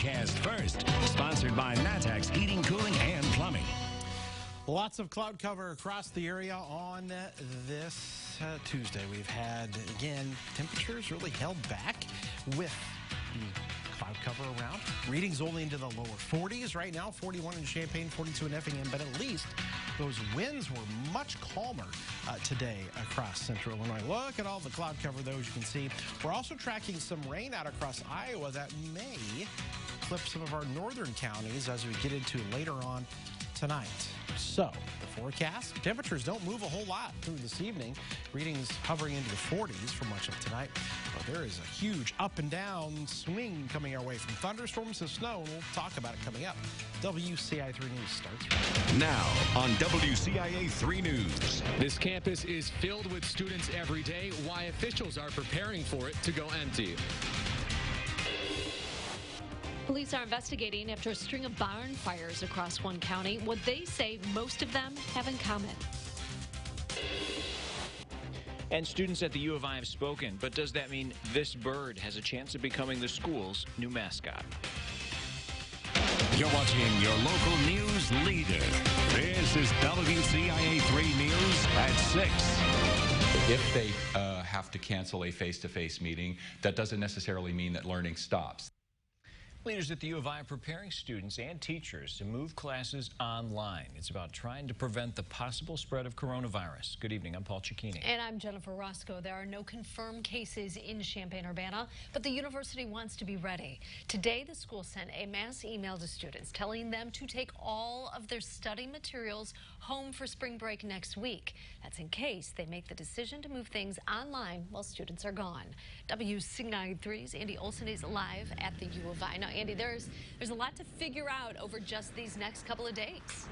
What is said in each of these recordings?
Broadcast First, sponsored by Natex Heating, Cooling, and Plumbing. Lots of cloud cover across the area on this Tuesday. We've had, again, temperatures really held back with cloud cover around. Readings only into the lower 40s right now, 41 in Champaign, 42 in Effingham, but at least those winds were much calmer today across central Illinois. Look at all the cloud cover, though, as you can see. We're also tracking some rain out across Iowa that may clip some of our northern counties as we get into later on tonight. So, the forecast, temperatures don't move a whole lot through this evening. Readings hovering into the 40s for much of tonight. But there is a huge up and down swing coming our way from thunderstorms to snow, and we'll talk about it coming up. WCIA 3 News starts right now on WCIA 3 News. This campus is filled with students every day. Why officials are preparing for it to go empty. Police are investigating after a string of barn fires across one county. What they say most of them have in common. And students at the U of I have spoken, but does that mean this bird has a chance of becoming the school's new mascot? You're watching your local news leader. This is WCIA 3 News at 6. If they have to cancel a face-to-face meeting, that doesn't necessarily mean that learning stops. Leaders at the U of I are preparing students and teachers to move classes online. It's about trying to prevent the possible spread of coronavirus. Good evening, I'm Paul Cicchini. And I'm Jennifer Roscoe. There are no confirmed cases in Champaign-Urbana, but the university wants to be ready. Today, the school sent a mass email to students telling them to take all of their study materials home for spring break next week. That's in case they make the decision to move things online while students are gone. WCIA 3's Andy Olson is live at the U of I. Now, Andy, there's a lot to figure out over just these next couple of days.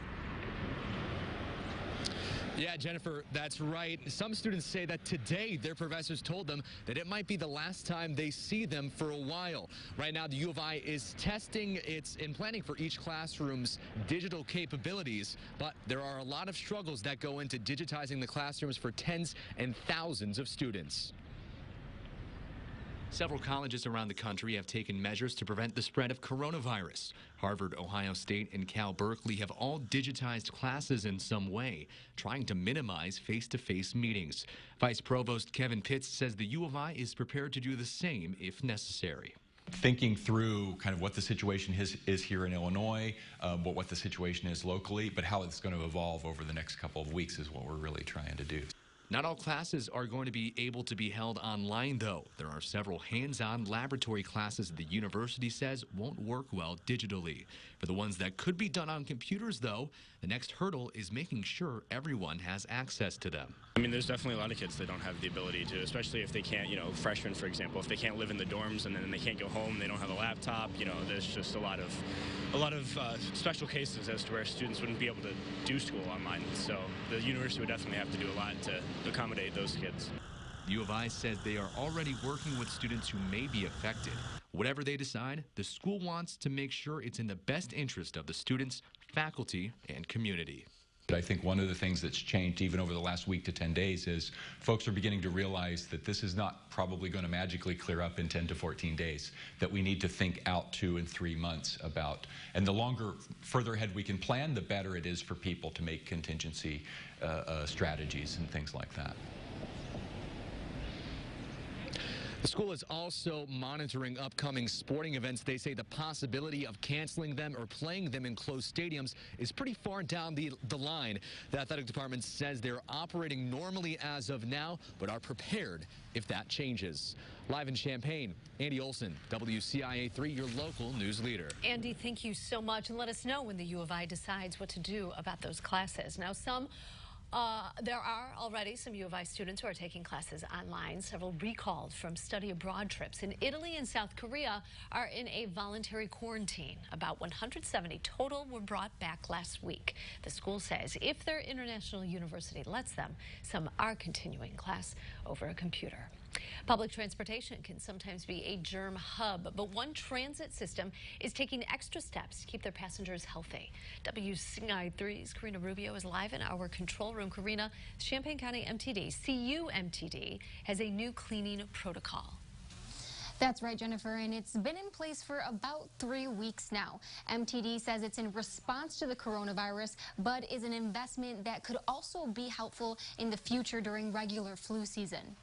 Yeah, Jennifer, that's right. Some students say that today their professors told them that it might be the last time they see them for a while. Right now, the U of I is testing its and planning for each classroom's digital capabilities, but there are a lot of struggles that go into digitizing the classrooms for tens and thousands of students. Several colleges around the country have taken measures to prevent the spread of coronavirus. Harvard, Ohio State, and Cal Berkeley have all digitized classes in some way, trying to minimize face-to-face meetings. Vice Provost Kevin Pitts says the U of I is prepared to do the same if necessary. Thinking through kind of what the situation is here in Illinois, what the situation is locally, but how it's going to evolve over the next couple of weeks is what we're really trying to do. Not all classes are going to be able to be held online, though. There are several hands-on laboratory classes the university says won't work well digitally. For the ones that could be done on computers, though, the next hurdle is making sure everyone has access to them. I mean, there's definitely a lot of kids that don't have the ability to, especially if they can't, freshmen, for example, if they can't live in the dorms and then they can't go home, they don't have a laptop, there's just a lot of special cases as to where students wouldn't be able to do school online. So the university would definitely have to do a lot to accommodate those kids. U of I says they are already working with students who may be affected. Whatever they decide, the school wants to make sure it's in the best interest of the students, faculty, and community. But I think one of the things that's changed even over the last week to 10 days is folks are beginning to realize that this is not probably going to magically clear up in 10 to 14 days, that we need to think out 2 and 3 months about. And the further ahead we can plan, the better it is for people to make contingency strategies and things like that. The school is also monitoring upcoming sporting events. They say the possibility of canceling them or playing them in closed stadiums is pretty far down the line. The athletic department says they're operating normally as of now, but are prepared if that changes. Live in Champaign, Andy Olson, WCIA 3, your local news leader. Andy, thank you so much, and let us know when the U of I decides what to do about those classes. Now, there are already some U of I students who are taking classes online. Several recalled from study abroad trips in Italy and South Korea are in a voluntary quarantine. About 170 total were brought back last week. The school says if their international university lets them, some are continuing class over a computer. Public transportation can sometimes be a germ hub, but one transit system is taking extra steps to keep their passengers healthy. WCIA 3's Karina Rubio is live in our control room. Karina, Champaign County MTD, CUMTD, has a new cleaning protocol. That's right, Jennifer, and it's been in place for about 3 weeks now. MTD says it's in response to the coronavirus, but is an investment that could also be helpful in the future during regular flu season.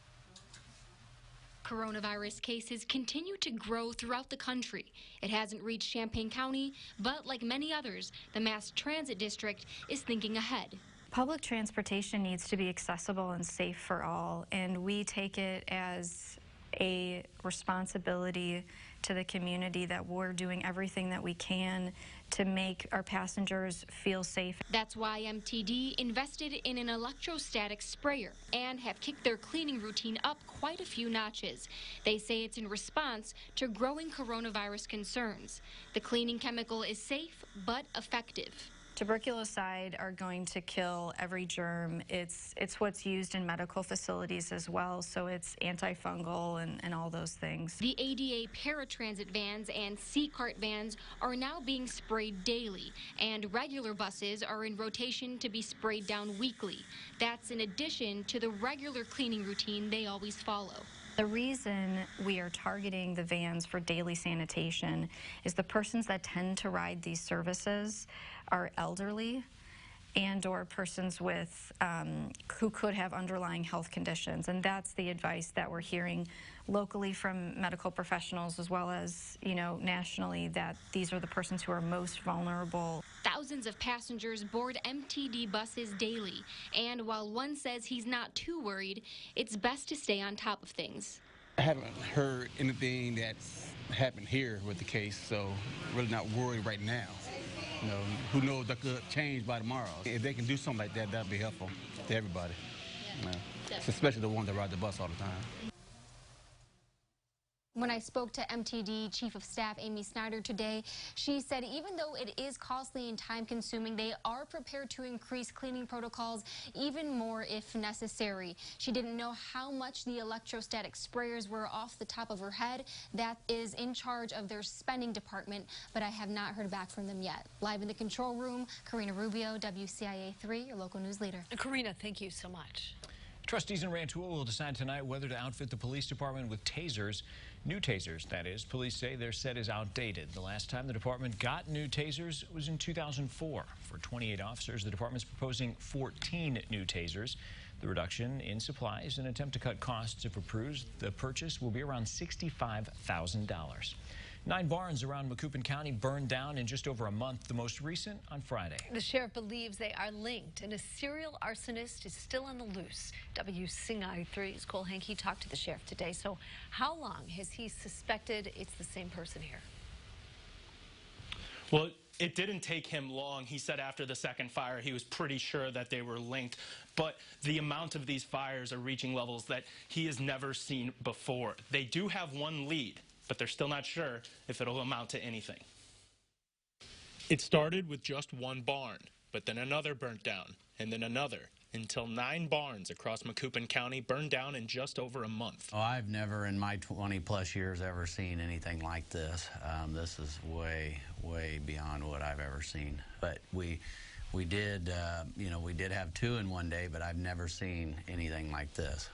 Coronavirus cases continue to grow throughout the country. It hasn't reached Champaign County, but like many others, the Mass Transit District is thinking ahead. Public transportation needs to be accessible and safe for all, and we take it as a responsibility to the community that we're doing everything that we can to make our passengers feel safe. That's why MTD invested in an electrostatic sprayer and have kicked their cleaning routine up quite a few notches. They say it's in response to growing coronavirus concerns. The cleaning chemical is safe but effective. Tuberculoside are going to kill every germ. It's what's used in medical facilities as well, so it's antifungal and all those things. The ADA paratransit vans and C-cart vans are now being sprayed daily, and regular buses are in rotation to be sprayed down weekly. That's in addition to the regular cleaning routine they always follow. The reason we are targeting the vans for daily sanitation is the persons that tend to ride these services are elderly and or persons with who could have underlying health conditions, and that's the advice that we're hearing locally from medical professionals as well as, nationally, that these are the persons who are most vulnerable. Thousands of passengers board MTD buses daily, and while one says he's not too worried, it's best to stay on top of things. I haven't heard anything that's happened here with the case, so really not worried right now. Who knows, that could change by tomorrow. If they can do something like that, that'd be helpful to everybody. Especially the ones that ride the bus all the time. When I spoke to MTD Chief of Staff Amy Snyder today, she said even though it is costly and time-consuming, they are prepared to increase cleaning protocols even more if necessary. She didn't know how much the electrostatic sprayers were off the top of her head. That is in charge of their spending department, but I have not heard back from them yet. Live in the control room, Karina Rubio, WCIA 3, your local news leader. Karina, thank you so much. Trustees in Rantoul will decide tonight whether to outfit the police department with tasers. New tasers, that is. Police say their set is outdated. The last time the department got new tasers was in 2004. For 28 officers, the department's proposing 14 new tasers. The reduction in supply is an attempt to cut costs. If approved, the purchase will be around $65,000. 9 barns around Macoupin County burned down in just over a month, the most recent on Friday. The sheriff believes they are linked, and a serial arsonist is still on the loose. WCIA 3's Cole Hankey talked to the sheriff today. So how long has he suspected it's the same person here? Well, it didn't take him long. He said after the second fire, he was pretty sure that they were linked. But the amount of these fires are reaching levels that he has never seen before. They do have one lead, but they're still not sure if it'll amount to anything. It started with just one barn, but then another burnt down, and then another, until 9 barns across Macoupin County burned down in just over a month. Oh, I've never in my 20-plus years ever seen anything like this. This is way, way beyond what I've ever seen. But we did, we did have 2 in one day, but I've never seen anything like this.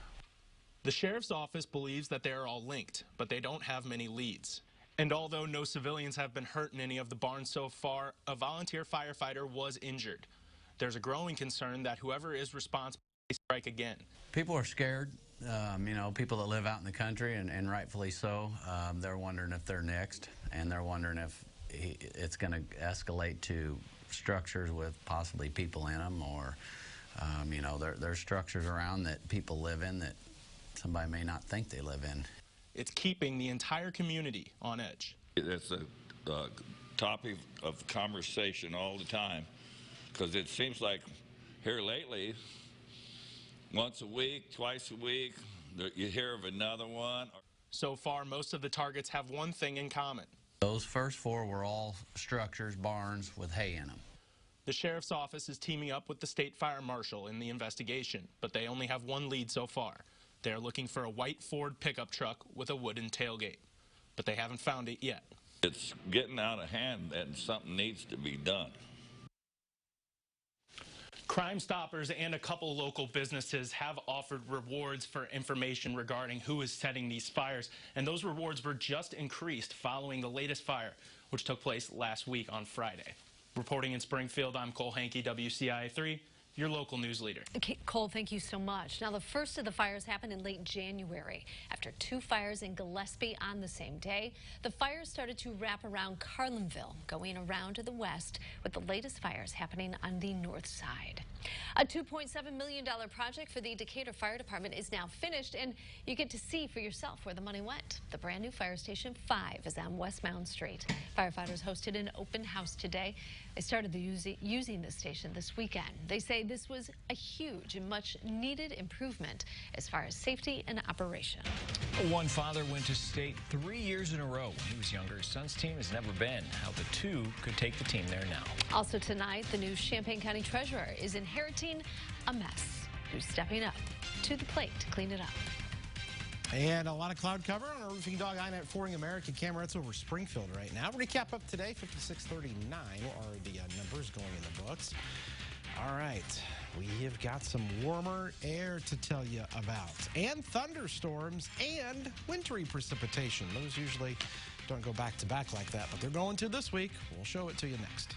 The sheriff's office believes that they are all linked, but they don't have many leads. And although no civilians have been hurt in any of the barns so far, a volunteer firefighter was injured. There's a growing concern that whoever is responsible may strike again. People are scared. People that live out in the country, and rightfully so, they're wondering if they're next, and they're wondering if it's going to escalate to structures with possibly people in them, or, there's structures around that people live in that somebody may not think they live in. It's keeping the entire community on edge. It's a topic of conversation all the time, because it seems like here lately, once a week, twice a week, you hear of another one. So far, most of the targets have one thing in common. Those first 4 were all structures, barns with hay in them. The sheriff's office is teaming up with the state fire marshal in the investigation, but they only have one lead so far. They're looking for a white Ford pickup truck with a wooden tailgate, but they haven't found it yet. It's getting out of hand and something needs to be done. Crime Stoppers and a couple local businesses have offered rewards for information regarding who is setting these fires, and those rewards were just increased following the latest fire, which took place last week on Friday. Reporting in Springfield, I'm Cole Hankey, WCIA 3. Your local news leader. Okay, Cole, thank you so much. Now, the first of the fires happened in late January. After 2 fires in Gillespie on the same day, the fires started to wrap around Carlinville, going around to the west, with the latest fires happening on the north side. A $2.7 million project for the Decatur Fire Department is now finished, and you get to see for yourself where the money went. The brand new Fire Station 5 is on West Mound Street. Firefighters hosted an open house today. They started using this station this weekend. They say this was a huge and much needed improvement as far as safety and operation. One father went to state 3 years in a row when he was younger. His son's team has never been. How the two could take the team there now. Also tonight, the new Champaign County Treasurer is inheriting a mess. Who's stepping up to the plate to clean it up? And a lot of cloud cover on our Roofing Dog INET Flooring America camera. It's over Springfield right now. Recap up today, 5639 are the numbers going in the books. All right, we have got some warmer air to tell you about, and thunderstorms and wintry precipitation. Those usually don't go back to back like that, but they're going to this week. We'll show it to you next.